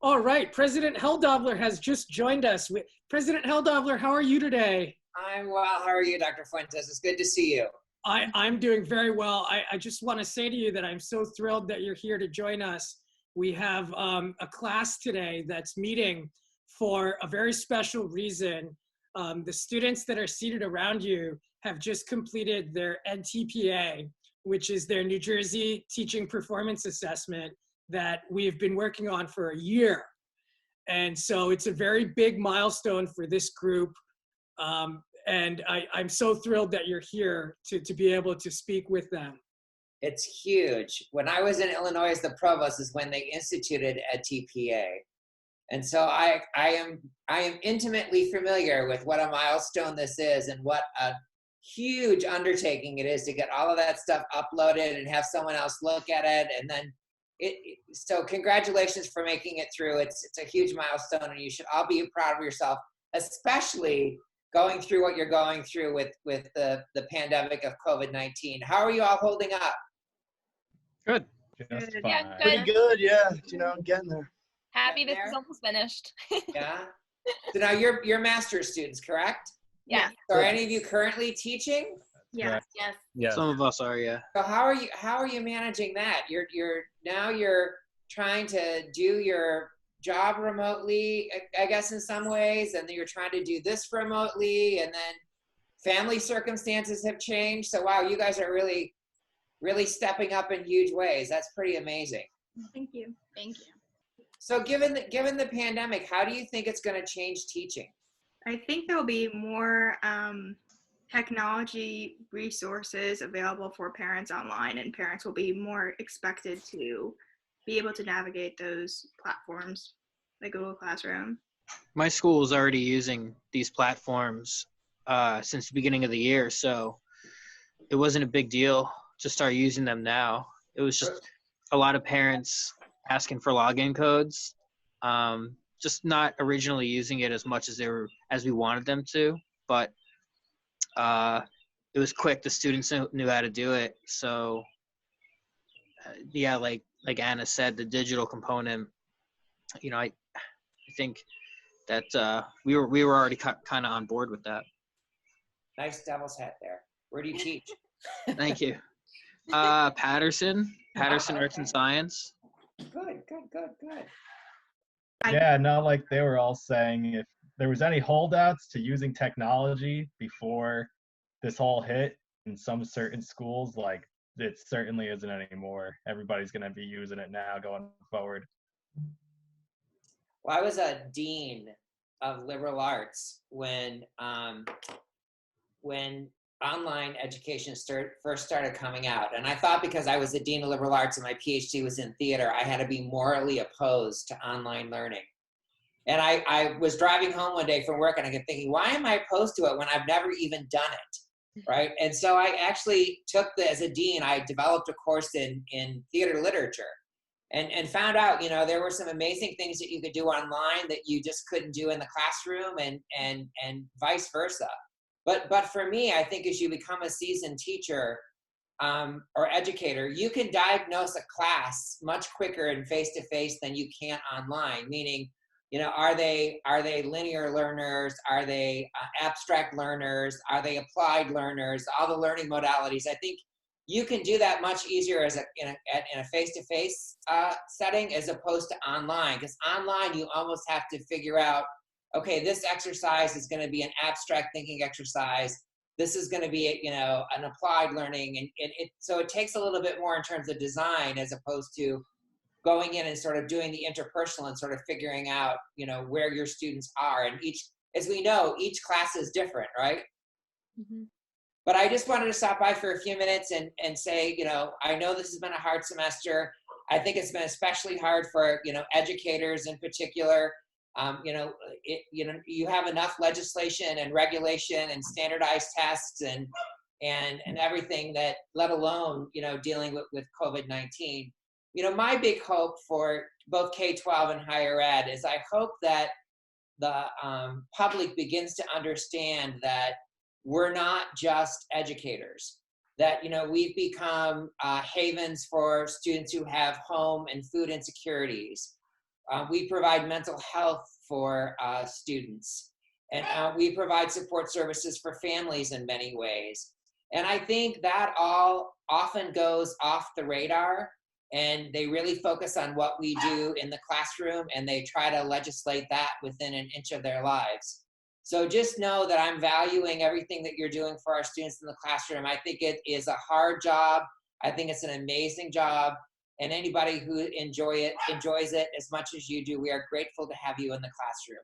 All right, President Helldobler has just joined us. President Helldobler, how are you today? I'm well. How are you, Dr. Fuentes? It's good to see you. I'm doing very well. I just want to say to you that I'm so thrilled that you're here to join us. We have a class today that's meeting for a very special reason. The students that are seated around you have just completed their NTPA, which is their New Jersey Teaching Performance Assessment that we've been working on for a year. And so it's a very big milestone for this group. And I'm so thrilled that you're here to be able to speak with them. It's huge. When I was in Illinois as the provost is when they instituted a TPA. And so I am intimately familiar with what a milestone this is and what a huge undertaking it is to get all of that stuff uploaded and have someone else look at it. And then so congratulations for making it through. It's a huge milestone and you should all be proud of yourself, especially going through what you're going through with the pandemic of COVID-19. How are you all holding up? Good. Just Good. fine. Yeah, Pretty good, yeah. Getting there. Happy this There? is almost finished. Yeah. So now you're master's students, correct? Yeah. So are any of you currently teaching? Yes. Yes. Yeah. Some of us are, yeah. So how are you managing that? You're trying to do your job remotely, I guess in some ways, and then you're trying to do this remotely, and then family circumstances have changed. So wow, you guys are really, really stepping up in huge ways. That's pretty amazing. Thank you. Thank you. So given the pandemic, how do you think it's going to change teaching? I think there'll be more technology resources available for parents online, and parents will be more expected to be able to navigate those platforms like Google Classroom. My school is already using these platforms since the beginning of the year, so it wasn't a big deal to start using them now. It was just a lot of parents asking for login codes, just not originally using it as much as we wanted them to, but it was quick. The students knew how to do it. So yeah, like Anna said, the digital component, I think that we were already kind of on board with that. Nice devil's hat there. Where do you teach? Thank you. Patterson Arts and Science. Good. Yeah, no, like they were all saying, if there was any holdouts to using technology before this whole hit in some certain schools, like it certainly isn't anymore. Everybody's going to be using it now going forward. Well, I was a dean of liberal arts when online education first started coming out. And I thought because I was a dean of liberal arts and my PhD was in theater, I had to be morally opposed to online learning. And I was driving home one day from work and I kept thinking, why am I opposed to it when I've never even done it, right? And so I actually as a dean, I developed a course in theater literature and found out, there were some amazing things that you could do online that you just couldn't do in the classroom and vice versa. But for me, I think as you become a seasoned teacher or educator, you can diagnose a class much quicker and face-to-face than you can online, meaning, are they linear learners? Are they abstract learners? Are they applied learners? All the learning modalities. I think you can do that much easier in a face-to-face setting as opposed to online, because online you almost have to figure out, okay, this exercise is going to be an abstract thinking exercise. This is going to be, an applied learning. And so it takes a little bit more in terms of design as opposed to going in and sort of doing the interpersonal and sort of figuring out, where your students are. And as we know, each class is different, right? Mm-hmm. But I just wanted to stop by for a few minutes and say, I know this has been a hard semester. I think it's been especially hard for, educators in particular. You have enough legislation and regulation and standardized tests and everything that, let alone, dealing with COVID-19. My big hope for both K-12 and higher ed is I hope that the public begins to understand that we're not just educators, that, we've become havens for students who have home and food insecurities. We provide mental health for students. And we provide support services for families in many ways. And I think that all often goes off the radar, and they really focus on what we do in the classroom, and they try to legislate that within an inch of their lives. So just know that I'm valuing everything that you're doing for our students in the classroom. I think it is a hard job. I think it's an amazing job. And anybody who enjoys it as much as you do, we are grateful to have you in the classroom.